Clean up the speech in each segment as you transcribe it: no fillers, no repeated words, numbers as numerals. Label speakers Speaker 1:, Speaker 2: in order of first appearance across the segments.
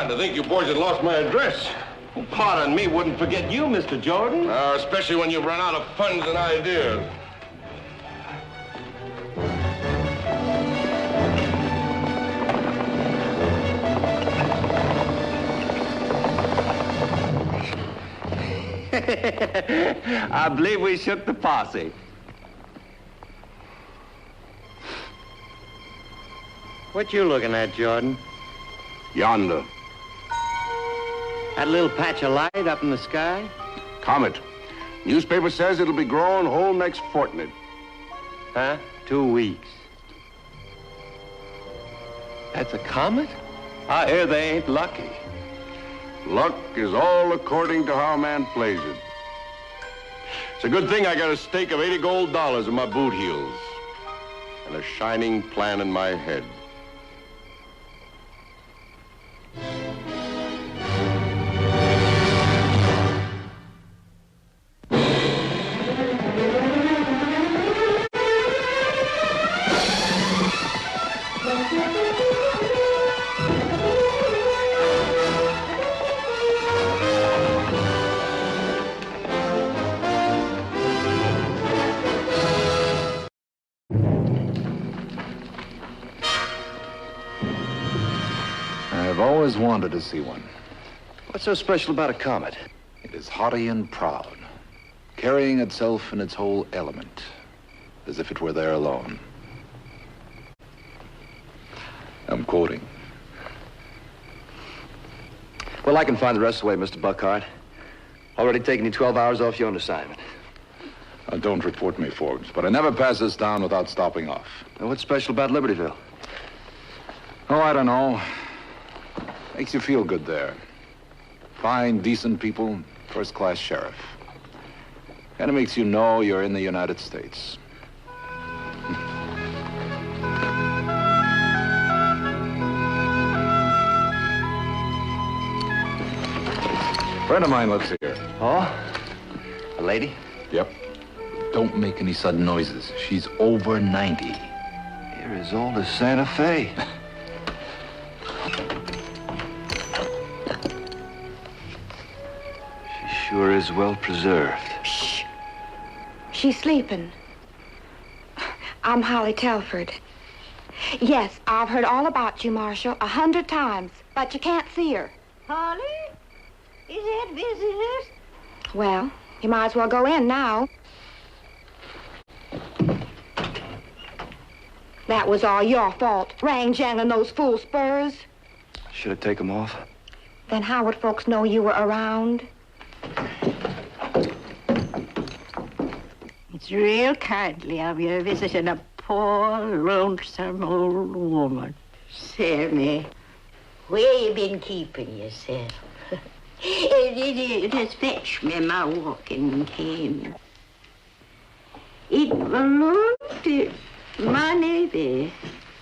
Speaker 1: to think you boys had lost my address.
Speaker 2: Well, pardon me, wouldn't forget you, Mr. Jordan.
Speaker 1: Especially when you run out of funds and ideas.
Speaker 2: I believe we shook the posse. What you looking at, Jordan?
Speaker 1: Yonder.
Speaker 2: That little patch of light up in the sky?
Speaker 1: Comet. Newspaper says it'll be growing whole next fortnight.
Speaker 2: Huh? 2 weeks. That's a comet? I hear they ain't lucky.
Speaker 1: Luck is all according to how a man plays it. It's a good thing I got a stake of $80 gold in my boot heels and a shining plan in my head.
Speaker 3: I've always wanted to see one.
Speaker 4: What's so special about a comet?
Speaker 3: It is haughty and proud, carrying itself in its whole element, as if it were there alone. I'm quoting.
Speaker 4: Well, I can find the rest of the way, Mr. Buckhart. Already taken you 12 hours off your own assignment.
Speaker 3: Don't report me, Forbes, but I never pass this town without stopping off.
Speaker 4: Well, what's special about Libertyville?
Speaker 3: Oh, I don't know. Makes you feel good there. Fine, decent people, first-class sheriff. Kind of makes you know you're in the United States. A friend of mine lives here.
Speaker 4: Oh? A lady?
Speaker 3: Yep. Don't make any sudden noises. She's over 90.
Speaker 4: You're as old as Santa Fe. She sure is well preserved.
Speaker 5: Shh. She's sleeping. I'm Holly Telford. Yes, I've heard all about you, Marshal, 100 times, but you can't see her.
Speaker 6: Holly? Is that visitors?
Speaker 5: Well, you might as well go in now. That was all your fault, jangling those fool spurs.
Speaker 4: Should I take them off?
Speaker 5: Then how would folks know you were around?
Speaker 6: It's real kindly of you visiting a poor, lonesome old woman. Sammy, where you been keeping yourself? It has fetched me my walking cane. It belonged to my neighbor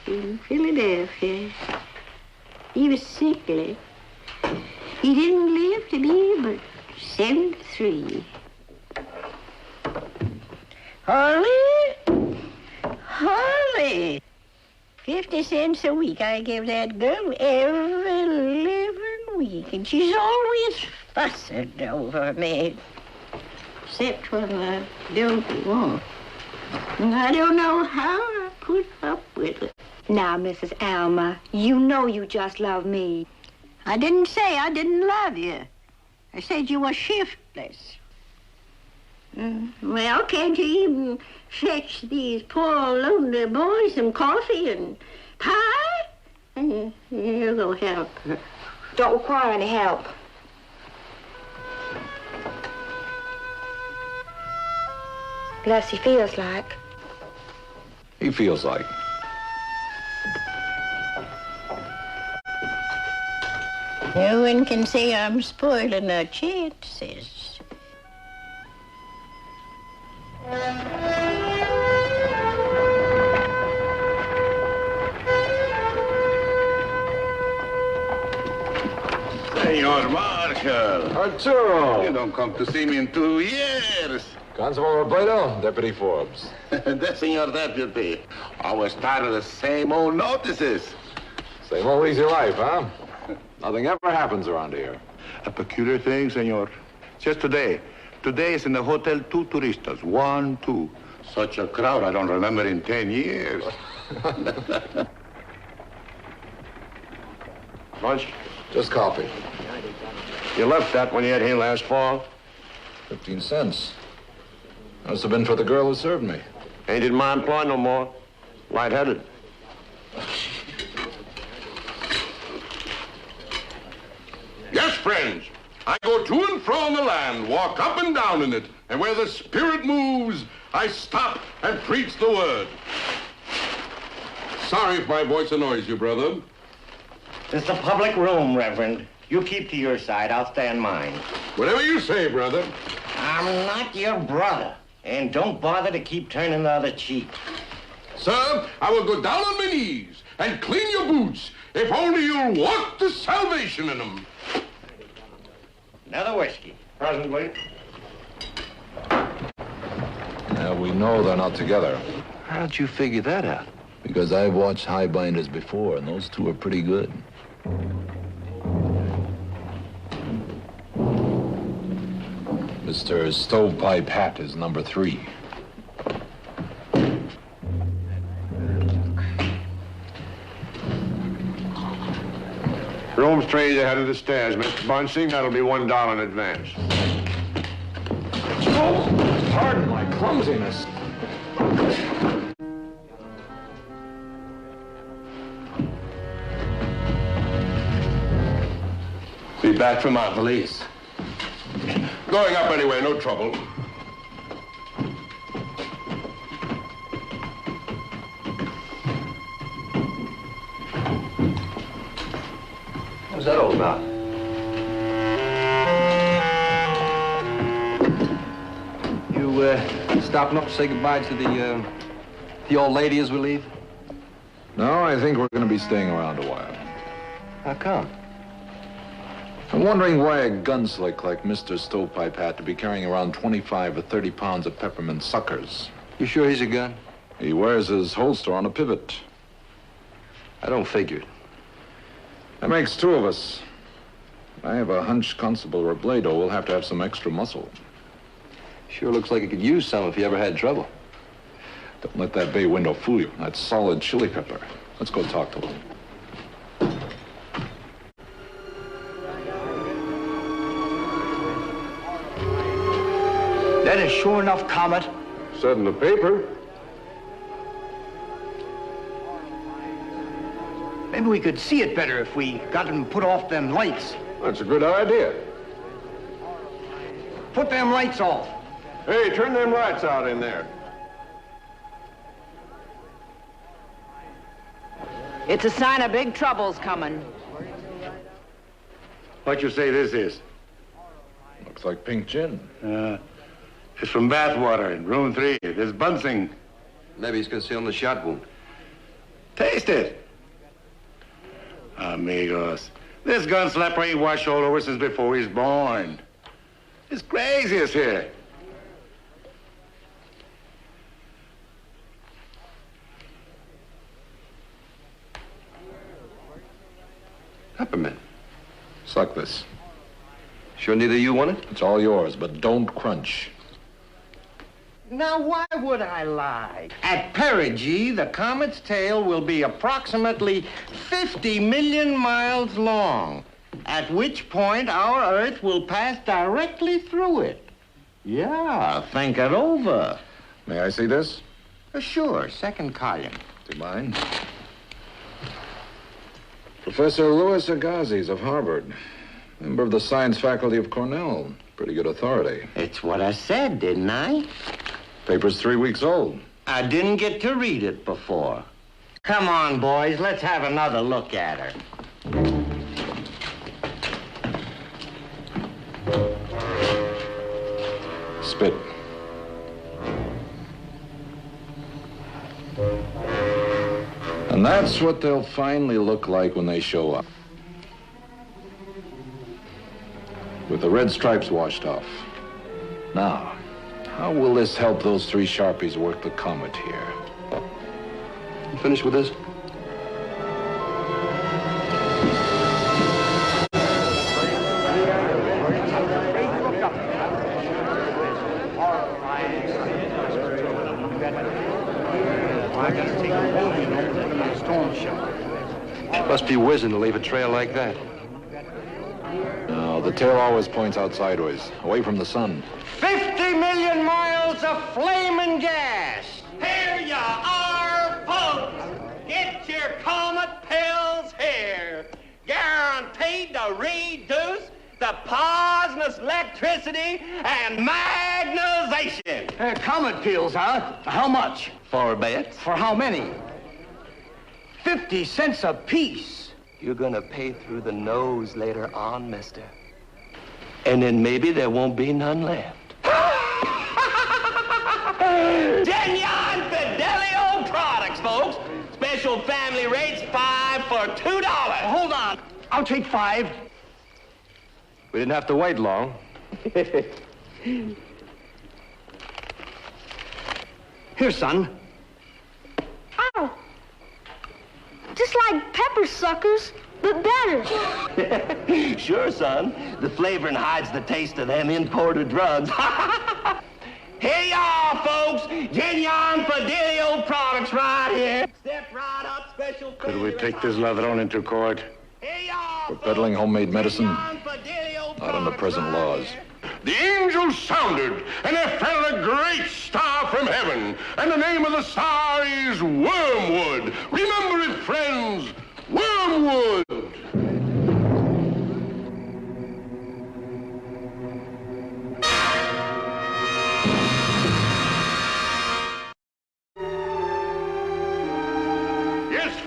Speaker 6: in Philadelphia. He was sickly. He didn't live to be but 73. Holly? Holly! 50 cents a week I give that girl every living week, and she's always fussing over me. Except when I don't want. And I don't know how I put up with it.
Speaker 5: Now, Mrs. Alma, you know you just love me.
Speaker 6: I didn't say I didn't love you. I said you were shiftless. Well, can't you even fetch these poor lonely boys some coffee and pie? You'll go help her.
Speaker 5: Don't require any help. Less he feels like.
Speaker 3: He feels like.
Speaker 6: No one can say I'm spoiling our chances.
Speaker 1: Senor Marshal.
Speaker 3: Arturo!
Speaker 1: You don't come to see me in 2 years.
Speaker 3: Constable Roberto, Deputy Forbes.
Speaker 1: The Senor Deputy. Always tired of the same old notices.
Speaker 3: Same old easy life, huh? Nothing ever happens around here.
Speaker 7: A peculiar thing, senor. Just today. Today is in the hotel 2 turistas. 1, 2. Such a crowd I don't remember in 10 years.
Speaker 1: Lunch?
Speaker 3: Just coffee.
Speaker 1: You left that when you had here last fall?
Speaker 3: 15 cents. Must have been for the girl who served me.
Speaker 1: Ain't in my employ no more. Light-headed. Yes, friends. I go to and fro in the land, walk up and down in it, and where the Spirit moves, I stop and preach the word. Sorry if my voice annoys you, brother.
Speaker 8: It's a public room, Reverend. You keep to your side, I'll stand mine.
Speaker 1: Whatever you say, brother.
Speaker 8: I'm not your brother, and don't bother to keep turning the other cheek.
Speaker 1: Sir, I will go down on my knees and clean your boots if only you'll walk the salvation in them.
Speaker 8: Another whiskey.
Speaker 1: Presently.
Speaker 3: Now, we know they're not together.
Speaker 4: How'd you figure that out?
Speaker 3: Because I've watched highbinders before, and those two are pretty good. Mr. Stovepipe Hat is number 3.
Speaker 1: Room's trays ahead of the stairs, Mr. Bunting. That'll be $1 in advance.
Speaker 3: Oh, pardon my clumsiness.
Speaker 2: Be back from our police.
Speaker 1: Going up anyway, no trouble.
Speaker 4: What's that all about? You, stopping up to say goodbye to the old lady as we leave?
Speaker 3: No, I think we're going to be staying around a while.
Speaker 4: How come?
Speaker 3: I'm wondering why a gunslick like Mr. Stovepipe had to be carrying around 25 or 30 pounds of peppermint suckers.
Speaker 4: You sure he's a gun?
Speaker 3: He wears his holster on a pivot.
Speaker 4: I don't figure it.
Speaker 3: That makes 2 of us. I have a hunch Constable Robledo will have to have some extra muscle.
Speaker 4: Sure looks like he could use some if he ever had trouble.
Speaker 3: Don't let that bay window fool you. That's solid chili pepper. Let's go talk to him.
Speaker 9: That is sure enough, Comet.
Speaker 1: Said in the paper.
Speaker 9: Maybe we could see it better if we got him to put off them lights.
Speaker 1: That's a good idea.
Speaker 9: Put them lights off.
Speaker 1: Hey, turn them lights out in there.
Speaker 10: It's a sign of big trouble's coming.
Speaker 7: What you say this is?
Speaker 3: Looks like pink gin.
Speaker 7: It's from bathwater in room 3. There's Bunting.
Speaker 4: Maybe he's concealing the shot wound.
Speaker 7: Taste it. Amigos, this gun slapper ain't washed all over since before he's born. It's crazy as here.
Speaker 4: Peppermint.
Speaker 3: Suck this.
Speaker 4: Sure neither of you want it?
Speaker 3: It's all yours, but don't crunch.
Speaker 8: Now, why would I lie? At perigee, the comet's tail will be approximately 50 million miles long, at which point our Earth will pass directly through it. Yeah, think it over.
Speaker 3: May I see this?
Speaker 8: Sure, second column.
Speaker 3: Do you mind? Professor Louis Agassiz of Harvard. Member of the science faculty of Cornell. Pretty good authority.
Speaker 8: It's what I said, didn't I?
Speaker 3: Paper's 3 weeks old.
Speaker 8: I didn't get to read it before. Come on, boys, let's have another look at her.
Speaker 3: Spit. And that's what they'll finally look like when they show up. With the red stripes washed off. Now, how will this help those 3 Sharpies work the Comet here?
Speaker 4: You finished with this?
Speaker 9: I got to take them home, you know, put them in a storm shelter.
Speaker 4: Must be whizzing to leave a trail like that.
Speaker 3: No, the tail always points out sideways, away from the sun.
Speaker 8: 50 million miles of flaming gas.
Speaker 2: Here you are, folks. Get your Comet pills here. Guaranteed to reduce the poisonous electricity and magnetization.
Speaker 9: Comet pills, huh? How much?
Speaker 2: 4 bits.
Speaker 9: For how many? 50 cents a piece.
Speaker 2: You're gonna pay through the nose later on, mister. And then maybe there won't be none left. Genuine Fidelio products, folks. Special family rates, 5 for $2.
Speaker 9: Hold on. I'll take 5.
Speaker 4: We didn't have to wait long.
Speaker 9: Here, son.
Speaker 11: Oh. Just like pepper suckers, but better.
Speaker 2: Sure, son. The flavoring hides the taste of them imported drugs. Here you are, folks. Genuine Fidelio products right here. Step right up, special.
Speaker 7: Could we take this ladrón into court?
Speaker 2: Here you are,
Speaker 3: For peddling homemade medicine, not under present laws.
Speaker 1: The angels sounded, and there fell a great star from heaven. And the name of the star is Wormwood. Remember it, friends. Wormwood.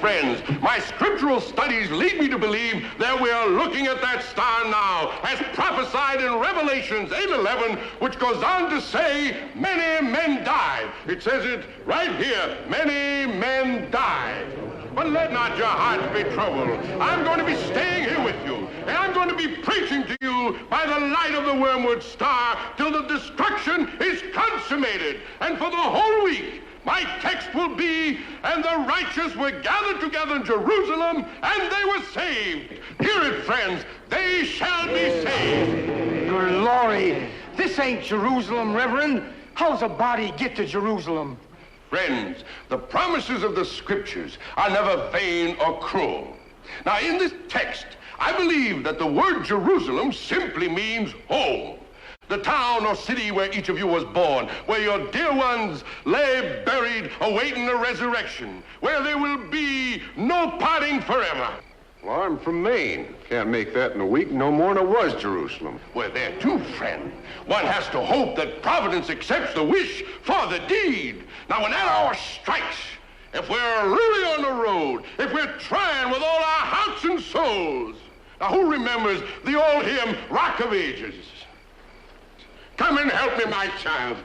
Speaker 1: Friends, my scriptural studies lead me to believe that we are looking at that star now, as prophesied in Revelations 8:11, which goes on to say, many men died. It says it right here, many men died. But let not your hearts be troubled. I'm going to be staying here with you, and I'm going to be preaching to you by the light of the Wormwood star till the destruction is consummated. And for the whole week, my text will be, and the righteous were gathered together in Jerusalem, and they were saved. Hear it, friends. They shall be saved.
Speaker 9: Glory. This ain't Jerusalem, Reverend. How's a body get to Jerusalem?
Speaker 1: Friends, the promises of the Scriptures are never vain or cruel. Now, in this text, I believe that the word Jerusalem simply means home. The town or city where each of you was born, where your dear ones lay buried, awaiting the resurrection, where there will be no parting forever.
Speaker 7: Well, I'm from Maine. Can't make that in a week no more than it was Jerusalem.
Speaker 1: We're there too, friend. One has to hope that Providence accepts the wish for the deed. Now, when that hour strikes, if we're really on the road, if we're trying with all our hearts and souls. Now, who remembers the old hymn, Rock of Ages? Come and help me, my child.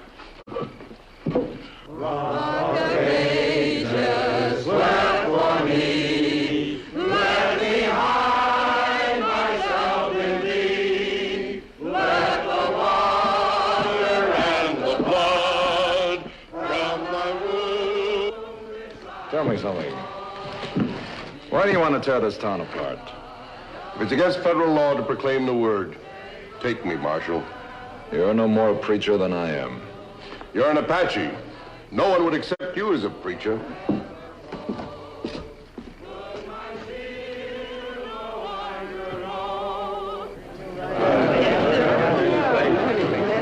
Speaker 12: Rock of Ages, wept for me. Let me hide myself in thee. Let the water and the blood from the root.
Speaker 3: Tell me something. Why do you want to tear this town apart?
Speaker 1: It's against federal law to proclaim the word. Take me, Marshal.
Speaker 3: You're no more a preacher than I am.
Speaker 1: You're an Apache. No one would accept you as a preacher.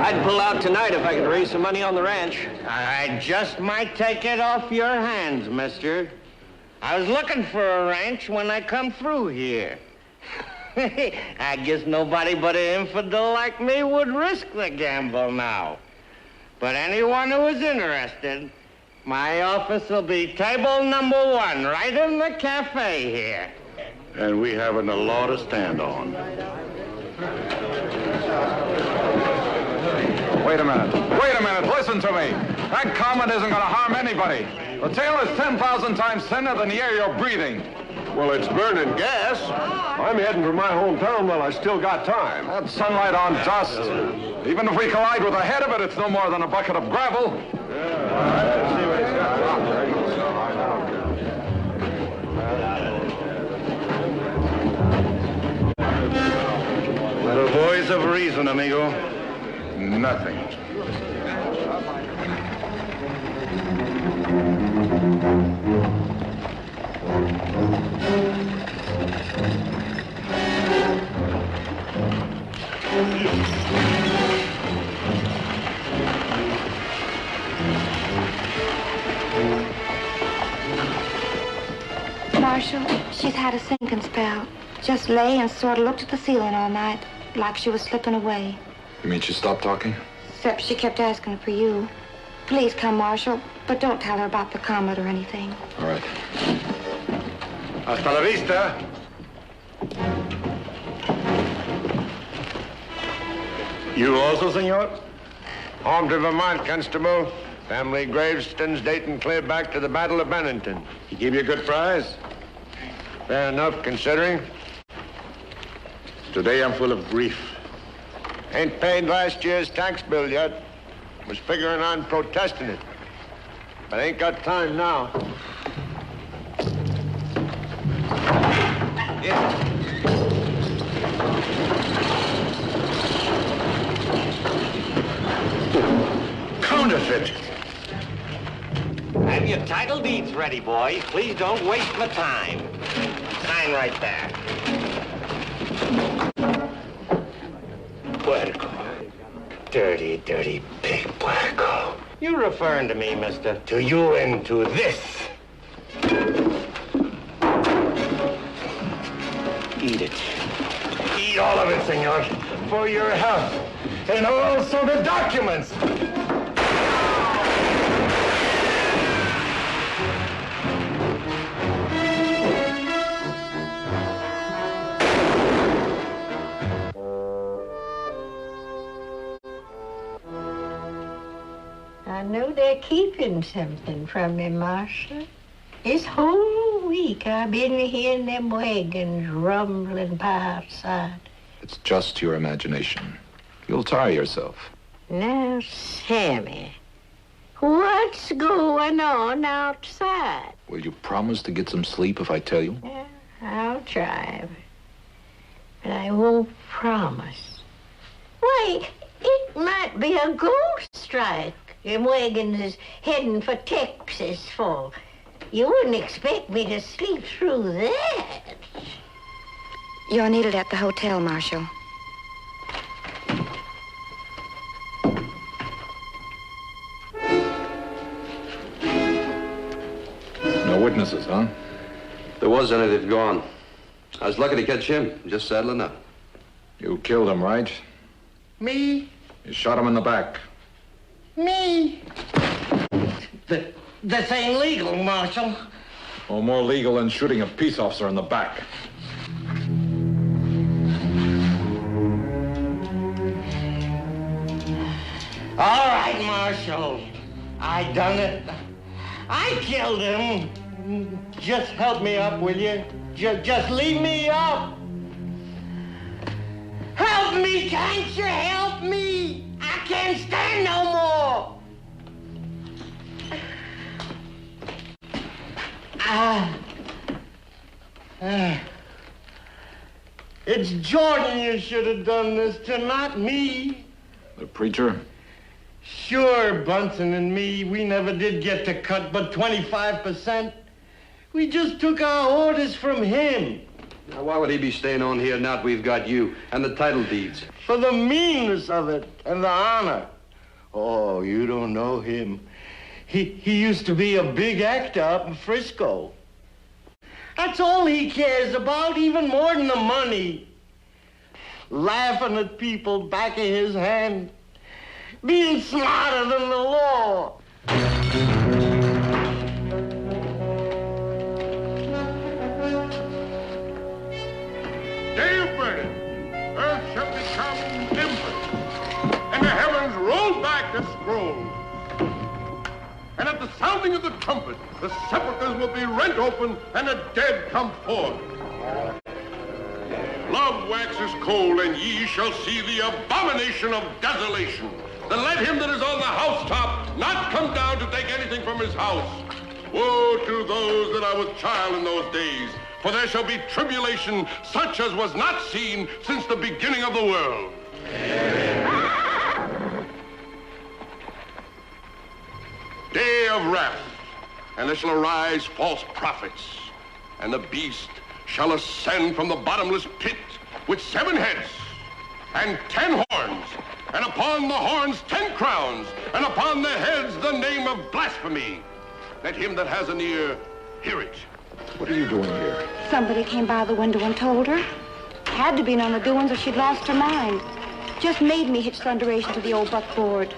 Speaker 2: I'd pull out tonight if I could raise some money on the ranch.
Speaker 8: I just might take it off your hands, mister. I was looking for a ranch when I come through here. I guess nobody but an infidel like me would risk the gamble now. But anyone who is interested, my office will be table number 1, right in the cafe here.
Speaker 7: And we haven't a law to stand on.
Speaker 3: Wait a minute. Wait a minute. Listen to me. That comet isn't going to harm anybody. The tail is 10,000 times thinner than the air you're breathing.
Speaker 1: Well, it's burning gas. I'm heading for my hometown while I still got time.
Speaker 3: That sunlight on dust. Even if we collide with the head of it, it's no more than a bucket of gravel.
Speaker 7: The voice of reason, amigo. Nothing.
Speaker 5: Marshal. She's had a sinking spell. Just lay and sort of looked at the ceiling all night, like she was slipping away.
Speaker 3: You mean she stopped talking?
Speaker 5: Except she kept asking for you. Please come, Marshal, but don't tell her about the Comet or anything.
Speaker 3: All right.
Speaker 1: Hasta la vista. You also, senor? Home to Vermont, Constable. Family gravestones dating clear back to the Battle of Bennington. He give you a good prize? Fair enough, considering. Today I'm full of grief. Ain't paid last year's tax bill yet. Was figuring on protesting it. But ain't got time now.
Speaker 8: Counterfeit.
Speaker 2: Have your title deeds ready, boys. Please don't waste my time. Sign right there. Puerco. Dirty, dirty pig puerco. You referring to me, mister? To you and to this. Eat it. Eat all of it, senor. For your health. And also the documents.
Speaker 6: I know they're keeping something from me, Marshal. This whole week I've been hearing them wagons rumbling by outside.
Speaker 3: It's just your imagination. You'll tire yourself.
Speaker 6: Now, Sammy, what's going on outside?
Speaker 3: Will you promise to get some sleep if I tell you?
Speaker 6: Yeah, I'll try, but I won't promise. Why, it might be a ghost strike. Them wagons is heading for Texas for. You wouldn't expect me to sleep through that.
Speaker 5: You're needed at the hotel, Marshal.
Speaker 3: No witnesses, huh?
Speaker 4: If there was any, they've gone. I was lucky to catch him, just saddling up.
Speaker 3: You killed him, right?
Speaker 8: Me?
Speaker 3: You shot him in the back.
Speaker 8: Me? This ain't legal, Marshal.
Speaker 3: Oh, more legal than shooting a peace officer in the back.
Speaker 8: All right, Marshal. I done it. I killed him. Just help me up, will you? Just leave me up. Help me, can't you help me? I can't stand no more. It's Jordan you should have done this to, not me.
Speaker 3: The preacher?
Speaker 8: Sure, Bunsen and me, we never did get to cut but 25%. We just took our orders from him.
Speaker 4: Now, why would he be staying on here now that we've got you and the title deeds?
Speaker 8: For the meanness of it and the honor. Oh, you don't know him. He used to be a big actor up in Frisco. That's all he cares about, even more than the money. Laughing at people back of his hand. Being smarter than the law.
Speaker 1: Day of burning, earth shall become ember, and the heavens roll back the scroll. And at the sounding of the trumpet, the sepulchres will be rent open, and the dead come forth. Love waxes cold, and ye shall see the abomination of desolation. Then let him that is on the housetop not come down to take anything from his house. Woe to those that are with child in those days, for there shall be tribulation such as was not seen since the beginning of the world. Day of wrath, and there shall arise false prophets, and the beast shall ascend from the bottomless pit with 7 heads and 10 horns, and upon the horns 10 crowns, and upon the heads the name of blasphemy. Let him that has an ear hear it.
Speaker 3: What are you doing here?
Speaker 5: Somebody came by the window and told her. Had to be on the doings or she'd lost her mind. Just made me hitch thunderation to the old buckboard.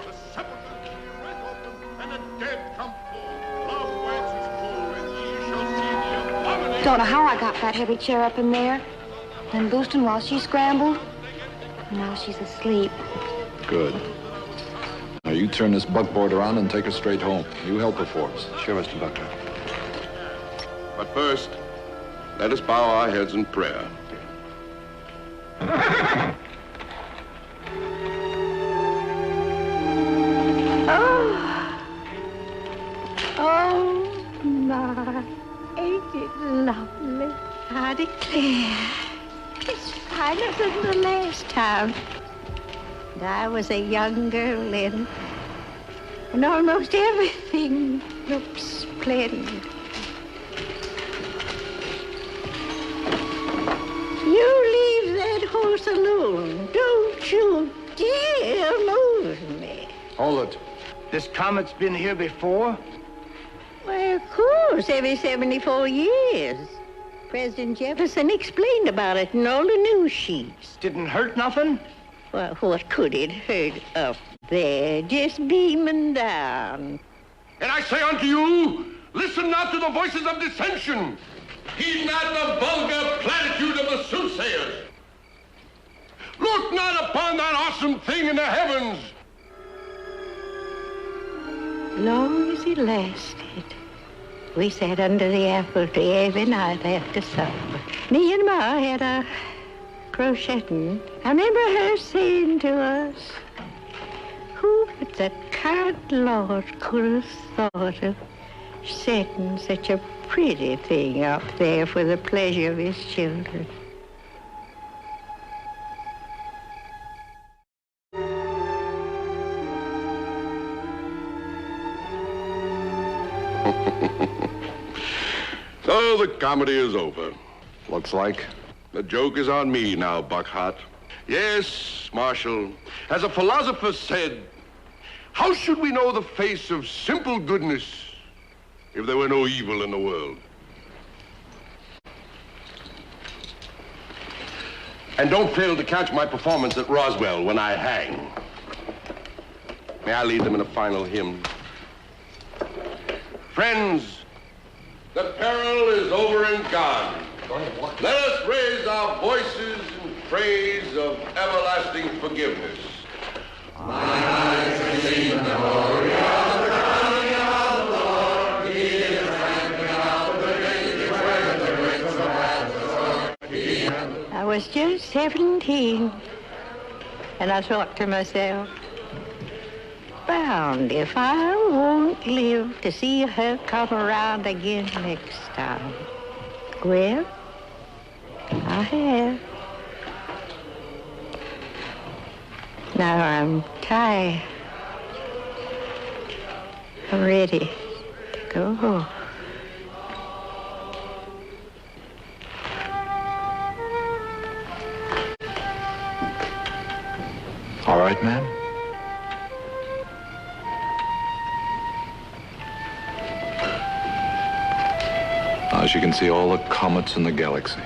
Speaker 5: Don't know how I got that heavy chair up in there. Then boosting while she scrambled. Now she's asleep.
Speaker 3: Good. Now you turn this buckboard around and take her straight home. You help her, Forbes.
Speaker 4: Sure, Mr. Buckner.
Speaker 1: But first, let us bow our heads in prayer.
Speaker 6: Oh, my. Ain't it lovely? I declare. It's finer than the last time. And I was a young girl then. And almost everything looks splendid. You leave that horse alone. Don't you dare move me.
Speaker 9: Hold it. This Comet's been here before?
Speaker 6: Well, of course, every 74 years. President Jefferson explained about it in all the news sheets.
Speaker 9: Didn't hurt nothing?
Speaker 6: Well, what could it hurt up there, just beaming down?
Speaker 1: And I say unto you, listen not to the voices of dissension. Heed not the vulgar platitude of the soothsayers. Look not upon that awesome thing in the heavens.
Speaker 6: Long as it lasted, we sat under the apple tree every night after supper. Me and Ma had a crocheting. I remember her saying to us, who but the kind Lord could have thought of setting such a pretty thing up there for the pleasure of his children?
Speaker 1: So the comedy is over.
Speaker 3: Looks like.
Speaker 1: The joke is on me now, Buckhart. Yes, Marshal. As a philosopher said, how should we know the face of simple goodness if there were no evil in the world? And don't fail to catch my performance at Roswell when I hang. May I lead them in a final hymn? Friends, the peril is over and gone. Let us raise our voices in praise of everlasting forgiveness.
Speaker 12: Mine eyes have seen the glory of the coming of the Lord. He is ramping up the great where the great of the wrath of the Lord.
Speaker 6: I was just 17, and I thought to myself, bound if I won't live to see her come around again next time. Well, I have. Now I'm tired. I'm ready to go home.
Speaker 3: All right, ma'am? Now she can see all the comets in the galaxy.